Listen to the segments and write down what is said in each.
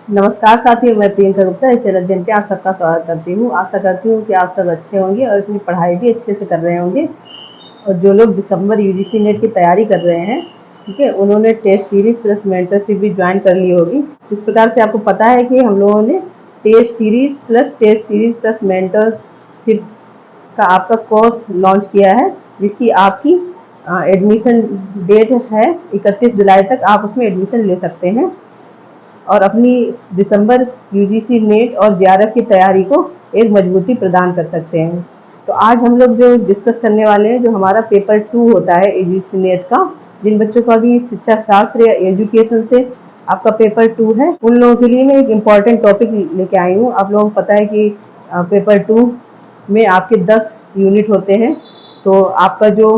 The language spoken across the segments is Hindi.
नमस्कार साथियों, मैं प्रियंका गुप्ता इस अध्ययन पे आप सबका स्वागत करती हूँ। आशा करती हूँ कि आप सब अच्छे होंगे और अपनी पढ़ाई भी अच्छे से कर रहे होंगे। और जो लोग दिसंबर यूजीसी नेट की तैयारी कर रहे हैं, ठीक है, उन्होंने टेस्ट सीरीज प्लस मेंटरशिप भी ज्वाइन कर ली होगी। इस प्रकार से आपको पता है कि हम लोगों ने टेस्ट सीरीज प्लस मेंटरशिप का आपका कोर्स लॉन्च किया है, जिसकी आपकी एडमिशन डेट है 31 जुलाई तक। आप उसमें एडमिशन ले सकते हैं और अपनी दिसंबर यूजीसी नेट और जेआरएफ की तैयारी को एक मजबूती प्रदान कर सकते हैं। तो आज हम लोग जो डिस्कस करने वाले हैं, जो हमारा पेपर 2 होता है यूजीसी नेट का, जिन बच्चों का भी शिक्षा शास्त्र या एजुकेशन से आपका पेपर 2 है, उन लोगों के लिए मैं एक इम्पॉर्टेंट टॉपिक लेके आई हूँ। आप लोगों को पता है कि पेपर 2 में आपके 10 यूनिट होते हैं। तो आपका जो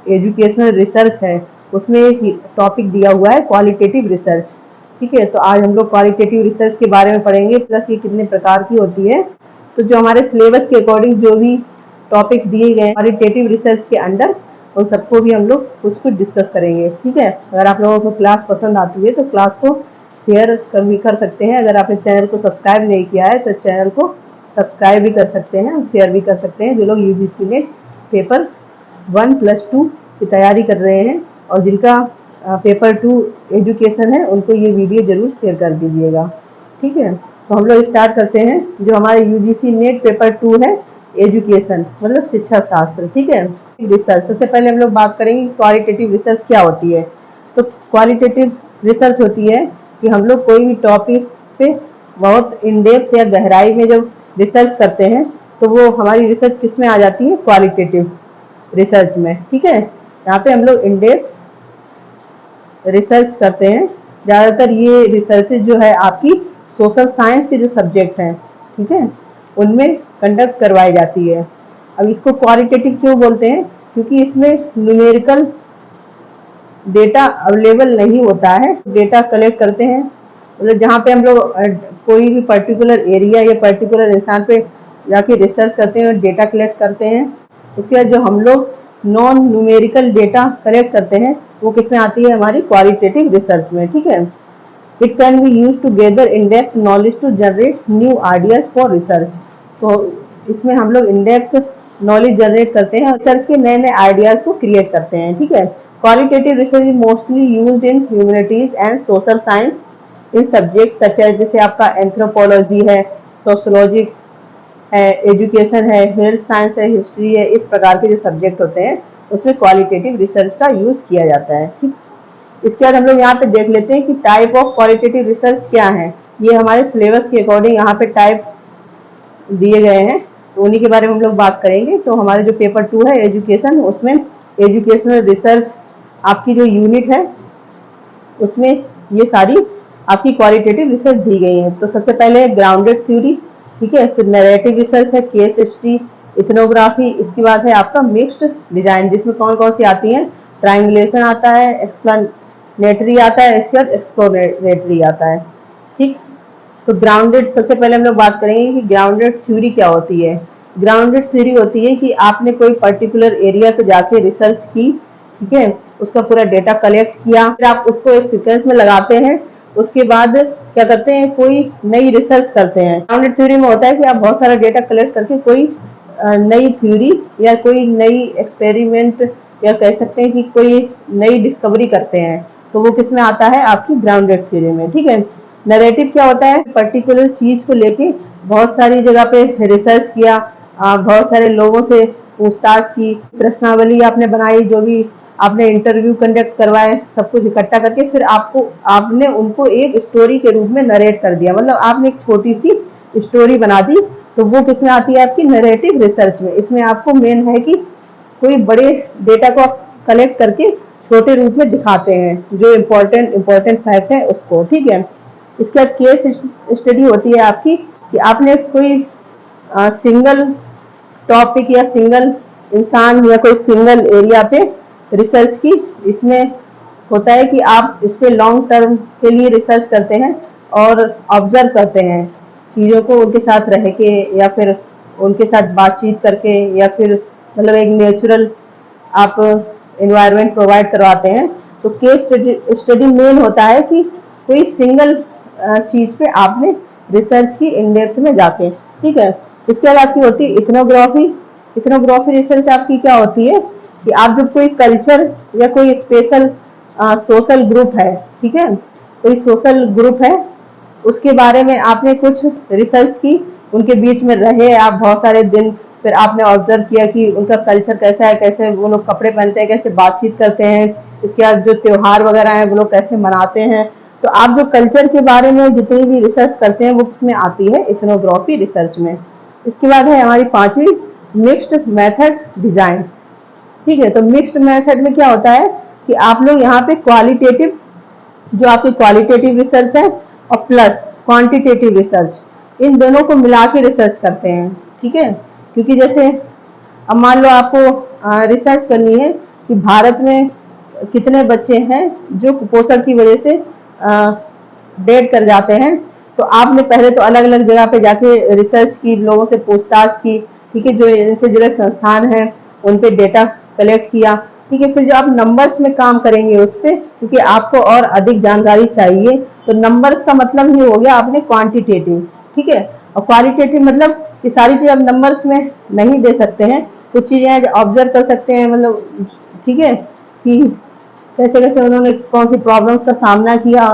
एजुकेशनल रिसर्च है, उसमें एक टॉपिक दिया हुआ है क्वालिटेटिव रिसर्च। ठीक है, तो आज हम लोग क्वालिटेटिव रिसर्च के बारे में पढ़ेंगे, प्लस ये कितने प्रकार की होती है। तो जो हमारे सिलेबस के अकॉर्डिंग जो भी टॉपिक्स दिए गए क्वालिटेटिव रिसर्च के अंडर, उन सबको भी हम लोग कुछ कुछ डिस्कस करेंगे। ठीक है, अगर आप लोगों को क्लास पसंद आती है तो क्लास को शेयर भी कर सकते हैं। अगर आपने चैनल को सब्सक्राइब नहीं किया है तो चैनल को सब्सक्राइब भी कर सकते हैं और शेयर भी कर सकते हैं। जो लोग यूजीसी में पेपर 1+2 की तैयारी कर रहे हैं और जिनका पेपर 2 एजुकेशन है, उनको ये वीडियो जरूर शेयर कर दीजिएगा। ठीक है, तो हम लोग स्टार्ट करते हैं। जो हमारे यूजीसी नेट पेपर 2 है एजुकेशन, मतलब शिक्षा शास्त्र। ठीक है, रिसर्च। सबसे पहले हम लोग बात करेंगे क्वालिटेटिव रिसर्च क्या होती है। तो क्वालिटेटिव रिसर्च होती है कि हम लोग कोई भी टॉपिक पे बहुत इन डेप्थ या गहराई में जब रिसर्च करते हैं, तो वो हमारी रिसर्च किस में आ जाती है, क्वालिटेटिव रिसर्च में। ठीक है, यहाँ पे हम लोग इन डेप्थ रिसर्च करते हैं। ज़्यादातर ये रिसर्च जो है आपकी सोशल साइंस के जो सब्जेक्ट हैं, ठीक है, उनमें कंडक्ट करवाई जाती है। अब इसको क्वालिटेटिव क्यों बोलते हैं, क्योंकि इसमें न्यूमेरिकल डेटा अवेलेबल नहीं होता है। डेटा कलेक्ट करते हैं, मतलब जहाँ पे हम लोग कोई भी पर्टिकुलर एरिया या पर्टिकुलर इंसान पे जाके रिसर्च करते हैं और डेटा कलेक्ट करते हैं। उसके बाद जो हम लोग नॉन न्यूमेरिकल डेटा कलेक्ट करते हैं, वो किसमें आती है, हमारी क्वालिटेटिव रिसर्च में। ठीक है, it can be use to gather in depth knowledge to generate new ideas for research. तो इसमें हम लोग इन डेप्थ नॉलेज जनरेट करते हैं और रिसर्च के नए नए आइडियाज को क्रिएट करते हैं। ठीक है, qualitative research is mostly used in humanities and social science in subject such as, जैसे आपका एंथ्रोपोलॉजी है, सोशोलॉजी है, एजुकेशन है, हेल्थ साइंस है, हिस्ट्री है। इस प्रकार के जो सब्जेक्ट होते हैं, उसमें क्वालिटेटिव रिसर्च का यूज किया जाता है। ठीक, इसके बाद हम लोग यहाँ पे देख लेते हैं कि टाइप ऑफ क्वालिटेटिव रिसर्च क्या है। ये हमारे सिलेबस के अकॉर्डिंग यहाँ पे टाइप दिए गए हैं, तो उन्हीं के बारे में हम लोग बात करेंगे। तो हमारे जो पेपर 2 है एजुकेशन, उसमें एजुकेशनल रिसर्च आपकी जो यूनिट है, उसमें ये सारी आपकी क्वालिटेटिव रिसर्च दी गई है। तो सबसे पहले ग्राउंडेड थ्योरी, ठीक है, फिर नैरेटिव रिसर्च है, केस स्टडी, इथनोग्राफी। इसके बाद है आपका मिक्स्ड डिजाइन, जिसमें कौन कौन सी आती है, ट्राइंगुलेशन आता है, एक्सप्लेनेटरी आता है, इसके बाद एक्सप्लोरेटरी आता है। ठीक, तो ग्राउंडेड, सबसे पहले हम लोग बात करेंगे कि ग्राउंडेड थ्योरी क्या होती है। ग्राउंडेड थ्योरी होती है कि आपने कोई पर्टिकुलर एरिया पे जाके रिसर्च की, ठीक है, उसका पूरा डेटा कलेक्ट किया, फिर आप उसको एक सीक्वेंस में लगाते हैं। उसके बाद क्या करते हैं, कोई नई रिसर्च करते हैं। ग्राउंडेड थ्योरी में होता है कि आप बहुत सारा डेटा कलेक्ट करके कोई नई थ्योरी या कोई नई एक्सपेरिमेंट, या कह सकते हैं कि कोई नई डिस्कवरी करते हैं। तो वो किस में आता है, आपकी ग्राउंडेड थ्योरी में। ठीक है, नैरेटिव क्या होता है, पर्टिकुलर चीज को लेके बहुत सारी जगह पे रिसर्च किया, बहुत सारे लोगों से पूछताछ की, प्रश्नावली आपने बनाई, जो भी आपने इंटरव्यू कंडक्ट करवाए, सब कुछ इकट्ठा करके फिर आपने उनको एक स्टोरी के रूप में नरेट कर दिया, मतलब आपने एक छोटी सी स्टोरी बना दी। तो वो किसमें आती है, आपकी नरेटिव रिसर्च में। इसमें आपको मेन है कि कोई बड़े डेटा को आप कलेक्ट करके छोटे रूप में दिखाते हैं, जो इम्पोर्टेंट फैक्ट है उसको। ठीक है, इसके बाद केस स्टडी होती है आपकी, कि आपने कोई सिंगल टॉपिक या सिंगल इंसान या कोई सिंगल एरिया पे रिसर्च की। इसमें होता है कि आप इस पे लॉन्ग टर्म के लिए रिसर्च करते हैं और ऑब्जर्व करते हैं चीज़ों को, उनके साथ रह के या फिर उनके साथ बातचीत करके, या फिर मतलब एक नेचुरल आप एनवायरनमेंट प्रोवाइड करवाते हैं। तो केस स्टडी मेन होता है कि कोई सिंगल चीज पे आपने रिसर्च की इन डेप्थ में जाके, ठीक है। इसके बाद आपकी होती है इथनोग्राफी। इथनोग्राफी रिसर्च आपकी क्या होती है कि आप जब कोई कल्चर या कोई स्पेशल सोशल ग्रुप है, ठीक है, कोई सोशल ग्रुप है, उसके बारे में आपने कुछ रिसर्च की, उनके बीच में रहे आप बहुत सारे दिन, फिर आपने ऑब्जर्व किया कि उनका कल्चर कैसा है, कैसे वो लोग कपड़े पहनते हैं, कैसे बातचीत करते हैं, इसके बाद जो त्योहार वगैरह हैं वो लोग कैसे मनाते हैं। तो आप जो कल्चर के बारे में जितनी भी रिसर्च करते हैं वो किसमें आती है, इथनोग्राफी रिसर्च में। इसके बाद है हमारी पांचवी मिक्स्ड मेथड डिजाइन, ठीक है। तो मिक्स्ड मेथड में क्या होता है कि आप लोग यहाँ पे क्वालिटेटिव, जो आपकी क्वालिटेटिव रिसर्च है, और प्लस क्वांटिटेटिव रिसर्च, इन दोनों को मिला के रिसर्च करते हैं, ठीक है। क्योंकि जैसे अब मान लो आपको रिसर्च करनी है कि भारत में कितने बच्चे हैं जो कुपोषण की वजह से डेड कर जाते हैं, तो आपने पहले तो अलग अलग जगह पे जाके रिसर्च की, लोगों से पूछताछ की, ठीक है, जो इनसे जुड़े संस्थान हैं उन पे डेटा कलेक्ट किया, ठीक है। फिर जो आप नंबर्स में काम करेंगे उस पर, क्योंकि आपको और अधिक जानकारी चाहिए, तो नंबर्स का मतलब ये हो गया आपने क्वांटिटेटिव, ठीक है। और क्वालिटेटिव मतलब कि सारी चीज आप नंबर्स में नहीं दे सकते हैं, कुछ चीजें ऑब्जर्व कर सकते हैं, मतलब ठीक है, कि कैसे कैसे उन्होंने कौन सी प्रॉब्लम्स का सामना किया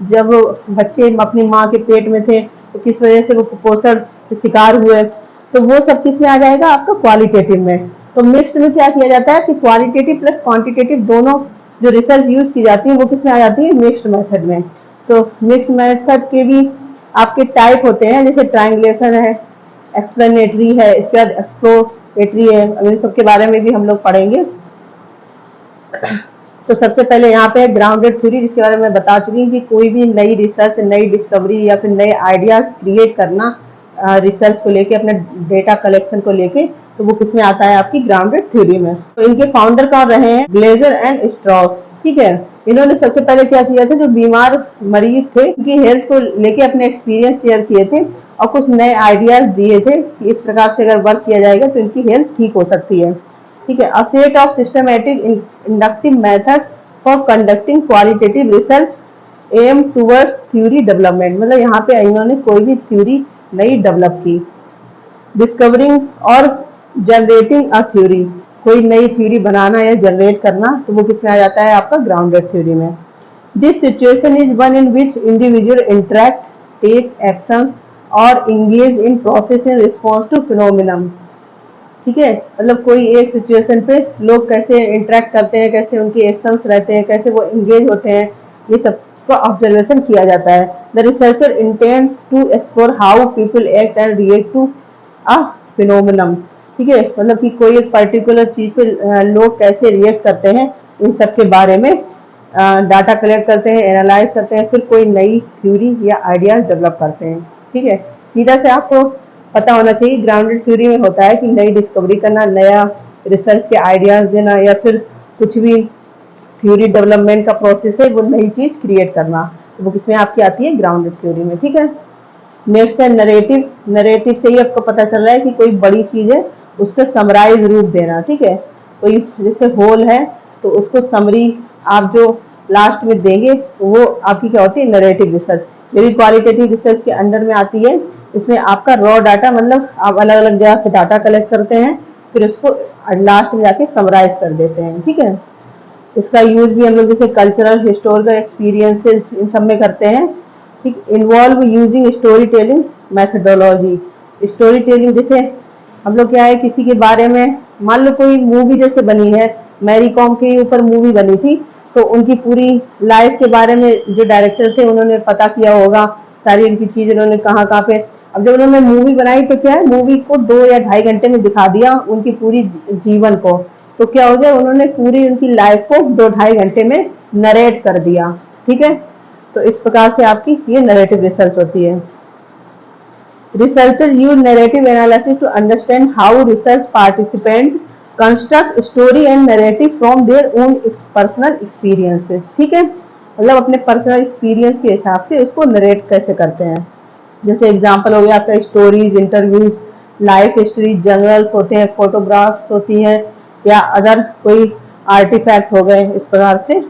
जब बच्चे अपनी माँ के पेट में थे, तो किस वजह से वो कुपोषण के शिकार हुए, तो वो सब किस में आ जाएगा, आपका क्वालिटेटिव में। तो मिक्स्ड में क्या किया जाता है कि क्वालिटेटिव प्लस क्वांटिटेटिव दोनों जो रिसर्च यूज की जाती है वो किस में आ जाती है, मिक्स्ड मेथड में। तो मिक्स्ड मेथड के भी आपके टाइप होते हैं, जैसे ट्रायंगुलेशन है, एक्सप्लेनेटरी है, इसके बाद एक्सप्लोरेटरी है, अब इन सब के बारे में भी हम लोग पढ़ेंगे। तो सबसे पहले यहाँ पे ग्राउंडेड थ्योरी, जिसके बारे में बता चुकी हूँ कि कोई भी नई रिसर्च, नई डिस्कवरी या फिर नए आइडियाज क्रिएट करना रिसर्च को लेके, अपने डेटा कलेक्शन को लेके, तो वो किसमें आता है, आपकी ग्राउंडेड थ्योरी में। तो इनके फाउंडर कौन रहे हैं, ग्लेजर एंड स्ट्रॉस, ठीक है। इन्होंने सबसे पहले क्या किया था, जो बीमार मरीज थे उनकी हेल्थ को लेके अपने एक्सपीरियंस शेयर किए थे और कुछ नए आइडियाज दिए थे कि इस प्रकार से अगर वर्क किया जाएगा तो इनकी हेल्थ ठीक हो सकती है, ठीक है। A set of systematic inductive methods for conducting qualitative research aim towards theory development, मतलब यहाँ पे इन्होंने कोई भी थ्योरी नई डेवलप की। डिस्कवरिंग और जनरेटिंग अ थ्योरी, कोई नई थ्योरी बनाना या जनरेट करना, तो वो किसमें आ जाता है, आपका ग्राउंडेड थ्योरी में। This situation is one in which individual interact, take actions और engage in process in response to phenomenon, ठीक है। मतलब कोई एक सिचुएशन पे लोग कैसे इंटरेक्ट करते हैं, कैसे उनके एक्शंस रहते हैं, कैसे वो इंगेज होते हैं, ये सब का ऑब्जर्वेशन किया जाता है। The researcher intends to explore how people act and react to a phenomenon, ठीक है। मतलब कि कोई एक पर्टिकुलर चीज पे लोग कैसे रिएक्ट करते हैं, इन सब के बारे में डाटा कलेक्ट करते हैं, एनालाइज करते हैं, फिर कोई नई थ्योरी या आइडियाज डेवलप करते हैं, ठीक है। सीधा से आपको पता होना चाहिए ग्राउंडेड थ्योरी में होता है कि नई डिस्कवरी करना, नया रिसर्च के आइडियाज देना, या फिर कुछ भी थ्योरी डेवलपमेंट का प्रोसेस है, वो नई चीज क्रिएट करना, तो वो किसमें आपकी आती है, ग्राउंडेड थ्योरी में, ठीक है। नेक्स्ट है नरेटिव। नरेटिव से ही आपको पता चल रहा है कि कोई बड़ी चीज है उसका समराइज रूप देना, ठीक है। कोई जैसे होल है तो उसको समरी आप जो लास्ट में देंगे तो वो आपकी क्या होती है, नरेटिव रिसर्च। ये भी क्वालिटेटिव रिसर्च के अंडर में आती है। इसमें आपका रॉ डाटा, मतलब आप अलग अलग जगह से डाटा कलेक्ट करते हैं, फिर उसको लास्ट में जाके समराइज कर देते हैं, ठीक है। इसका यूज भी हम लोग जैसे कल्चरल, हिस्टोरिकल एक्सपीरियंसेस, इन सब में करते हैं, ठीक। Involve using story telling methodology. Story telling जैसे हम लोग क्या है, किसी के बारे में, मान लो कोई मूवी जैसे बनी है, मैरी कॉम के ऊपर मूवी बनी थी, तो उनकी पूरी लाइफ के बारे में जो डायरेक्टर थे उन्होंने पता किया होगा, सारी उनकी चीज उन्होंने कहाँ कहाँ पे, अब जब उन्होंने मूवी बनाई तो क्या है, मूवी को 2 या 2.5 घंटे में दिखा दिया उनकी पूरी जीवन को, तो क्या हो गया, उन्होंने पूरी उनकी लाइफ को 2-2.5 घंटे में नरेट कर दिया, ठीक है। तो इस प्रकार से आपकी ये नरेटिव रिसर्च होती है। Researcher use narrative analysis to understand how research participant construct story and narrative from their own personal experiences, ठीक है। मतलब अपने पर्सनल एक्सपीरियंस के हिसाब से उसको नरेट कैसे करते हैं। जैसे एग्जांपल हो गया आपका stories, interviews, life history, journals होते हैं, फोटोग्राफ्स होती हैं, या अदर कोई आर्टिफैक्ट हो गए, इस प्रकार से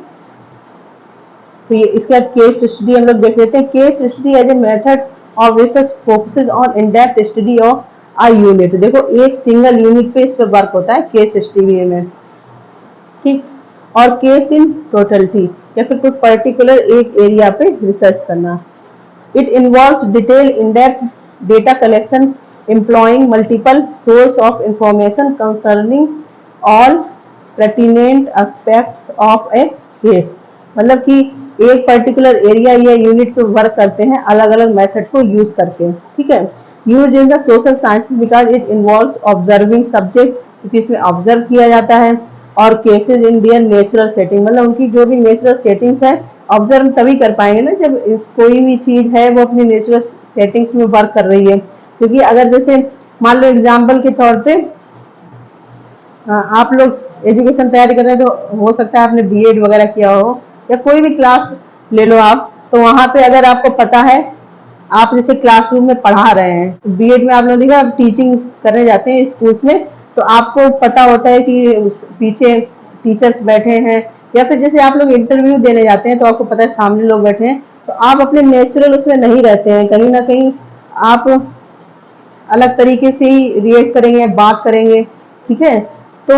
तो ये इसके बाद केस स्टडी हम लोग देख लेते हैं। Case study as a method of research focuses on in depth study of a unit. देखो एक सिंगल यूनिट पे इस पर वर्क होता है केस स्टडी में, ठीक। और केस इन टोटलिटी या फिर कोई पर्टिकुलर एक एरिया पे रिसर्च करना। It involves detail in depth data collection employing multiple source of information concerning all pertinent aspects of a case। मतलब कि एक पर्टिकुलर एरिया या यूनिट पे वर्क करते हैं अलग अलग मेथड को यूज करके, ठीक है। Use in the social science because it involves observing subject, क्योंकि इसमें ऑब्जर्व किया जाता है, और cases in their natural setting, मतलब उनकी जो भी नेचुरल सेटिंग्स है ऑब्जर्व तभी कर पाएंगे ना जब इस कोई भी चीज है वो अपनी नेचुरल सेटिंग्स में वर्क कर रही है। क्योंकि अगर जैसे मान लो एग्जाम्पल के तौर पे आप लोग एजुकेशन तैयारी कर रहे हैं तो हो सकता है आपने बीएड वगैरह किया हो या कोई भी क्लास ले लो आप, तो वहां पे अगर आपको पता है आप जैसे क्लासरूम में पढ़ा रहे हैं, तो बीएड में आप लोग देखा आप टीचिंग करने जाते हैं स्कूल्स में, तो आपको पता होता है कि पीछे टीचर्स बैठे हैं, या फिर जैसे आप लोग इंटरव्यू देने जाते हैं तो आपको पता है सामने लोग बैठे हैं, तो आप अपने नेचुरल उसमें नहीं रहते हैं, कहीं ना कहीं आप अलग तरीके से ही रिएक्ट करेंगे, बात करेंगे, ठीक है। तो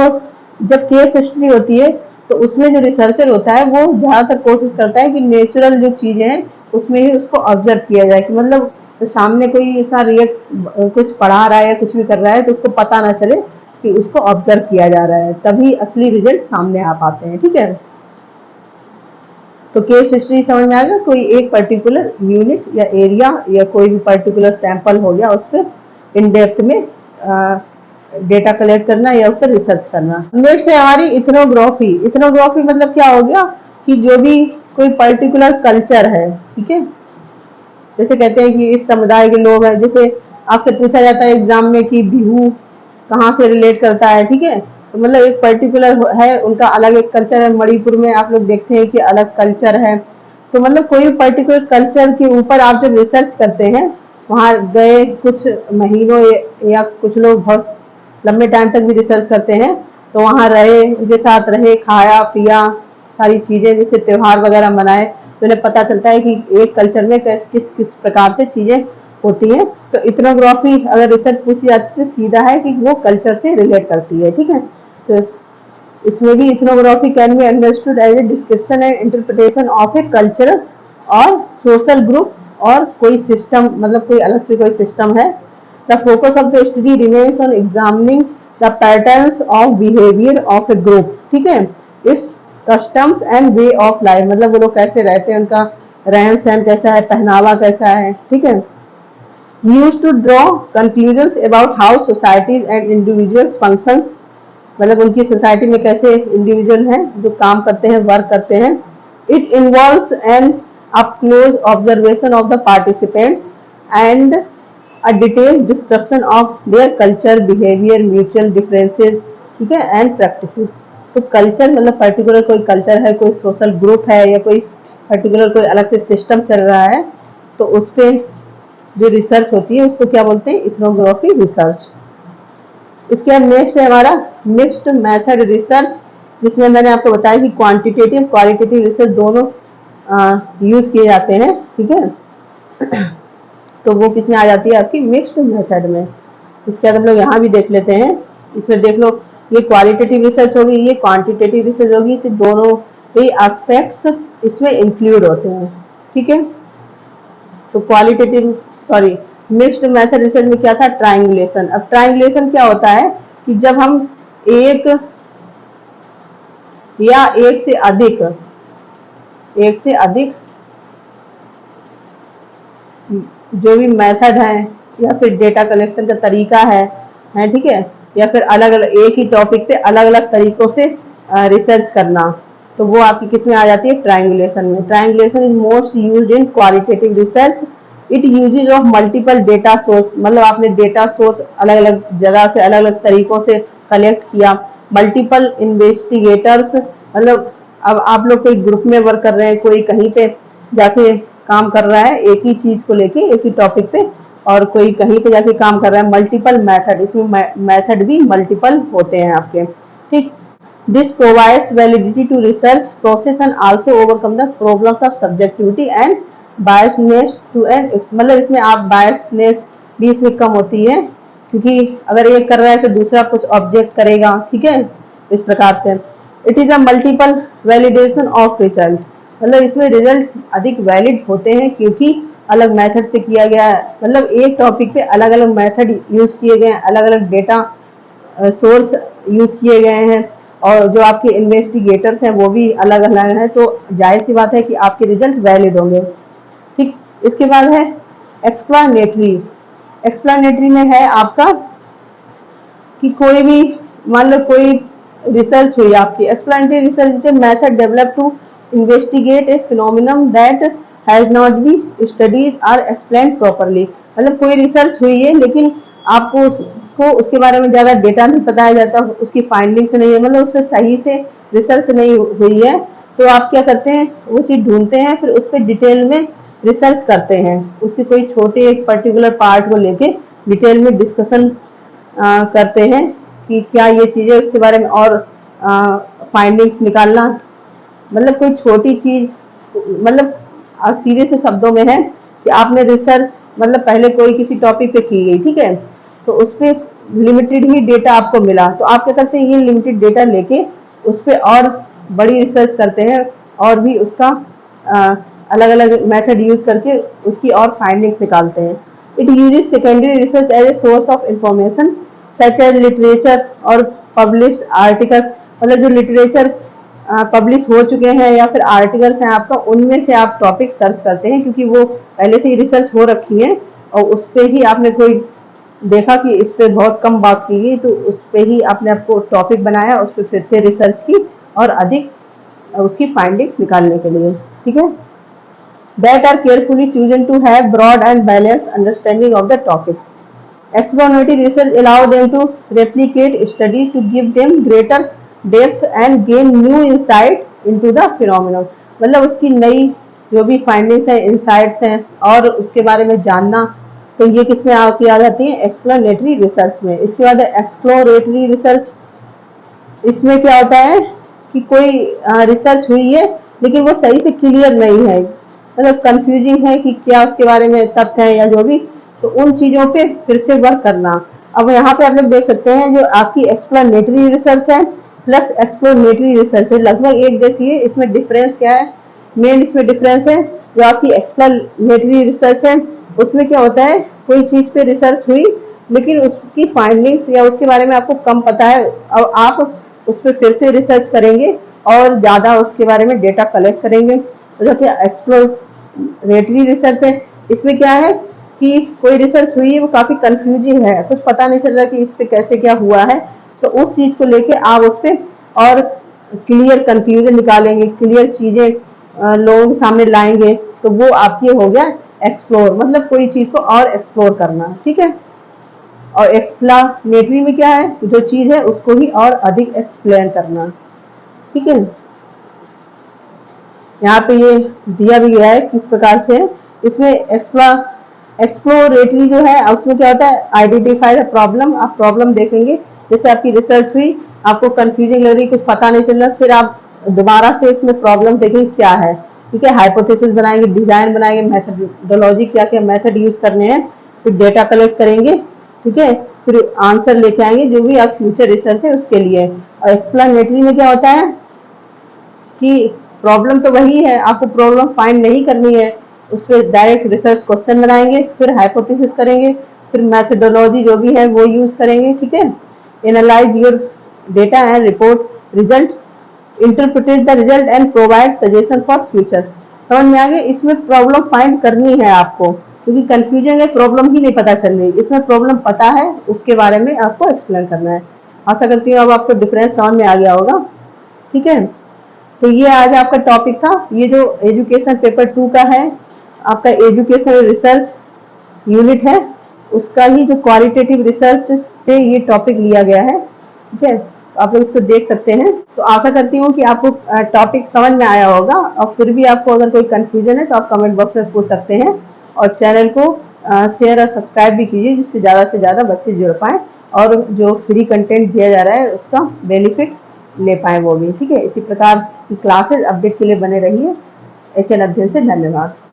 जब केस स्टडी होती है तो उसमें जो रिसर्चर होता है वो ज्यादातर कोशिश करता है कि नेचुरल जो चीजें हैं उसमें ही उसको ऑब्जर्व किया जाए, कि मतलब तो सामने कोई ऐसा रिएक्ट कुछ पढ़ा रहा है या कुछ भी कर रहा है तो उसको पता ना चले कि उसको ऑब्जर्व किया जा रहा है, तभी असली रिजल्ट सामने आ पाते हैं, ठीक है। तो केस हिस्ट्री समझ में आ गया, कोई एक पर्टिकुलर यूनिट या एरिया या कोई भी पर्टिकुलर सैंपल हो गया उस पर इन डेप्थ में डेटा कलेक्ट करना या उस पर रिसर्च करना। नेक्स्ट है हमारी इथनोग्राफी। इथनोग्राफी मतलब क्या हो गया कि जो भी कोई पर्टिकुलर कल्चर है, ठीक है, जैसे कहते हैं कि इस समुदाय के लोग हैं, जैसे आपसे पूछा जाता है एग्जाम में कि बिहू कहाँ से रिलेट करता है, ठीक है, तो मतलब एक पर्टिकुलर है उनका अलग एक कल्चर है। मणिपुर में आप लोग देखते हैं कि अलग कल्चर है, तो मतलब कोई पर्टिकुलर कल्चर के ऊपर आप जब रिसर्च करते हैं, वहां गए कुछ महीनों या कुछ लोग बहुत लंबे टाइम तक भी रिसर्च करते हैं, तो वहां रहे, उनके साथ रहे, खाया पिया, सारी चीजें जैसे त्योहार वगैरह मनाए, तो उन्हें पता चलता है कि एक कल्चर में किस किस प्रकार से चीजें होती है। तो इथनोग्राफी अगर रिसर्च पूछी जाती है तो सीधा है कि वो कल्चर से रिलेट करती है, ठीक है। तो इसमें भी ethnography can be understood as a description and interpretation of a culture और सोशल ग्रुप और कोई सिस्टम, मतलब कोई अलग से कोई सिस्टम है। The focus of the study remains on examining the patterns of behaviour of A group, ठीक है, इस customs and way of life, मतलब वो लोग कैसे रहते हैं, उनका रहन सहन कैसा है, पहनावा कैसा है, ठीक है। Use to draw conclusions about how societies and individuals functions, मतलब उनकी सोसाइटी में कैसे इंडिविजुअल हैं जो काम करते हैं, वर्क करते हैं। It involves N up close observation of the participants and a detail description of their culture, behaviour, mutual differences, ठीक है, एंड प्रैक्टिसेस। तो कल्चर मतलब पर्टिकुलर कोई कल्चर है, कोई सोशल ग्रुप है या कोई पर्टिकुलर कोई अलग से सिस्टम चल रहा है, तो उस पर जो रिसर्च होती है उसको क्या बोलते हैं, इथनोग्राफी रिसर्च। इसके बाद नेक्स्ट है हमारा मिक्स्ड मेथड रिसर्च, जिसमें मैंने आपको बताया कि क्वांटिटेटिव क्वालिटेटिव रिसर्च दोनों यूज किए जाते हैं, ठीक है। तो वो किसमें आ जाती है आपकी मिक्स्ड मेथड में। इसके बाद हम लोग यहाँ भी देख लेते हैं, इसमें देख लो ये क्वालिटेटिव रिसर्च होगी, ये क्वांटिटेटिव रिसर्च होगी, तो दोनों ही एस्पेक्ट्स इसमें इंक्लूड होते हैं, ठीक है। तो qualitative sorry mixed method research में क्या था, ट्रायंगुलेशन। अब ट्रायंगुलेशन क्या होता है कि जब हम एक या एक से अधिक जो भी मेथड है या फिर डेटा कलेक्शन का तरीका है, ठीक है, या फिर अलग अलग एक ही टॉपिक पे अलग अलग तरीकों से रिसर्च करना, तो वो आपकी किस में आ जाती है, ट्रायंगुलेशन में। Triangulation is most used in qualitative research. It uses of multiple data source, मतलब आपने डेटा सोर्स अलग अलग जगह से अलग अलग तरीकों से कलेक्ट किया। मल्टीपल इन्वेस्टिगेटर्स, मतलब अब आप लोग कोई ग्रुप में वर्क कर रहे हैं, कोई कहीं पे जाके काम कर रहा है एक ही चीज को लेके एक ही टॉपिक पे, और कोई कहीं पे जाके काम कर रहा है। मल्टीपल मेथड, इसमें मेथड भी मल्टीपल होते हैं आपके, ठीक। This provides validity to research process and also overcome the problems of subjectivity and biasness to an मतलब इसमें आप biasness भी इसमें कम होती है, क्योंकि अगर एक कर रहा है तो दूसरा कुछ ऑब्जेक्ट करेगा, ठीक है, इस प्रकार से। It is a multiple validation of result, मतलब इसमें रिजल्ट अधिक वैलिड होते हैं क्योंकि अलग मेथड से किया गया है, मतलब एक टॉपिक पे अलग अलग मेथड यूज किए गए हैं, अलग अलग डेटा सोर्स यूज किए गए हैं, और जो आपके इन्वेस्टिगेटर्स हैं वो भी अलग अलग हैं, तो जाहिर सी बात है कि आपके रिजल्ट वैलिड होंगे। ठीक, इसके बाद है एक्सप्लानेटरी। एक्सप्लानेटरी में है आपका कि कोई भी मान लो कोई रिसर्च हुई आपकी, explanatory research is a method develop to investigate a phenomenon that has not be studies और एक्सप्लेन प्रॉपरली, मतलब कोई रिसर्च हुई है लेकिन आपको उसके बारे में ज्यादा डेटा नहीं बताया जाता, उसकी फाइंडिंग्स नहीं है, मतलब उस पर सही से रिसर्च नहीं हुई है, तो आप क्या करते हैं, वो चीज ढूंढते हैं, फिर उस पर डिटेल में रिसर्च करते हैं, उसके कोई छोटे एक पर्टिकुलर पार्ट को लेके डिटेल में डिस्कशन करते हैं कि क्या ये चीजें, उसके बारे में और फाइंडिंग्स निकालना, मतलब कोई छोटी चीज, मतलब सीधे से शब्दों में है कि आपने रिसर्च मतलब पहले कोई किसी टॉपिक पे की गई, ठीक है, तो उस पर लिमिटेड ही डेटा आपको मिला, तो आप क्या करते हैं, ये लिमिटेड डेटा लेके उस पर और बड़ी रिसर्च करते हैं और भी उसका अलग अलग मेथड यूज करके उसकी और फाइंडिंग्स निकालते हैं। It uses secondary research as a source of information such as literature और पब्लिश्ड आर्टिकल, मतलब जो लिटरेचर पब्लिश हो चुके हैं या फिर आर्टिकल्स हैं आपका, उनमें से आप टॉपिक सर्च करते हैं क्योंकि वो पहले से ही रिसर्च हो रखी है और उस पर ही आपने कोई देखा कि इस पे बहुत कम बात की गई, तो उस पे ही आपने आपको टॉपिक बनाया, उस पर फिर से रिसर्च की और अधिक उसकी फाइंडिंग्स निकालने के लिए, ठीक है। That are carefully chosen to have broad and balanced understanding of the topic. Exploratory research allow them to replicate studies to give them greater depth and gain new insight into the phenomenon. मतलब उसकी नई जो भी फाइंडिंग्स हैं, इंसाइट्स हैं और उसके बारे में जानना, तो ये किसमें आती आ जाती है, एक्सप्लेनेटरी रिसर्च में। इसके बाद एक्सप्लोरेटरी रिसर्च, इसमें क्या होता है कि कोई रिसर्च हुई है लेकिन वो सही से क्लियर नहीं है, मतलब कंफ्यूजिंग है कि क्या उसके बारे में तथ्य है या जो भी, तो उन चीजों पे फिर से वर्क करना। अब यहाँ पे आप लोग देख सकते हैं जो आपकी एक्सप्लेनेटरी रिसर्च है प्लस एक्सप्लोरेटरी रिसर्च है, लगभग एक जैसी है। इसमें डिफरेंस क्या है, मेन इसमें डिफरेंस है जो आपकी एक्सप्लेनेटरी रिसर्च है उसमें क्या होता है, कोई चीज पे रिसर्च हुई लेकिन उसकी फाइंडिंग्स या उसके बारे में आपको कम पता है, अब आप उस पर फिर से रिसर्च करेंगे और ज्यादा उसके बारे में डेटा कलेक्ट करेंगे। जो कि एक्सप्लोरेटरी रिसर्च है, इसमें क्या है कि कोई रिसर्च हुई है वो काफी कंफ्यूजिंग है, कुछ पता नहीं चल रहा कि इस पे कैसे क्या हुआ है, तो उस चीज को लेके आप उस पर और क्लियर कंक्लूजन निकालेंगे, क्लियर चीजें लोगों के सामने लाएंगे, तो वो आपकी हो गया एक्सप्लोर, मतलब कोई चीज को और एक्सप्लोर करना, ठीक है। और एक्सप्लेनेटरी में क्या है, जो चीज है उसको ही और अधिक एक्सप्लेन करना, ठीक है। यहाँ पे ये दिया भी गया है किस प्रकार से। इसमें एक्सप्लोरेटरी जो है उसमें क्या होता है, आइडेंटिफाई द प्रॉब्लम, आप प्रॉब्लम देखेंगे, जैसे आपकी रिसर्च हुई, आपको कंफ्यूजिंग लग रही, कुछ पता नहीं चल रहा, फिर आप दोबारा से इसमें प्रॉब्लम देखेंगे क्या है, ठीक है, हाइपोथेसिस बनाएंगे, डिजाइन बनाएंगे, मेथडोलॉजी क्या क्या मेथड यूज करने हैं, फिर डेटा कलेक्ट करेंगे, ठीक है, फिर आंसर लेके आएंगे जो भी आप फ्यूचर रिसर्च है उसके लिए। और एक्सप्लेनेटरी में क्या होता है कि प्रॉब्लम तो वही है, आपको प्रॉब्लम फाइंड नहीं करनी है, उस पर डायरेक्ट रिसर्च क्वेश्चन बनाएंगे, फिर हाइपोथेसिस करेंगे, फिर मेथडोलॉजी जो भी है वो यूज करेंगे, ठीक है। Analyse your data and report result, interpret the result and provide suggestion for future. समझ में आ गया, इसमें प्रॉब्लम फाइंड करनी है आपको, क्योंकि कंफ्यूजन है, प्रॉब्लम ही नहीं पता चल रही, इसमें प्रॉब्लम पता है, उसके बारे में आपको एक्सप्लेन करना है। आशा करती हूँ अब आपको डिफरेंस समझ में आ गया होगा, ठीक है। तो ये आज आपका टॉपिक था, ये जो एजुकेशन पेपर 2 का है, आपका एजुकेशन रिसर्च यूनिट है, उसका ही जो क्वालिटेटिव रिसर्च से ये टॉपिक लिया गया है, ठीक है। तो आप लोग इसको देख सकते हैं। तो आशा करती हूँ कि आपको टॉपिक समझ में आया होगा, और फिर भी आपको अगर कोई कंफ्यूजन है तो आप कमेंट बॉक्स में पूछ सकते हैं, और चैनल को शेयर और सब्सक्राइब भी कीजिए, जिससे ज़्यादा से ज़्यादा बच्चे जुड़ पाएँ और जो फ्री कंटेंट दिया जा रहा है उसका बेनिफिट ले पाए वो भी। ठीक है, इसी प्रकार की क्लासेस अपडेट के लिए बने रहिए। HL अध्ययन से धन्यवाद।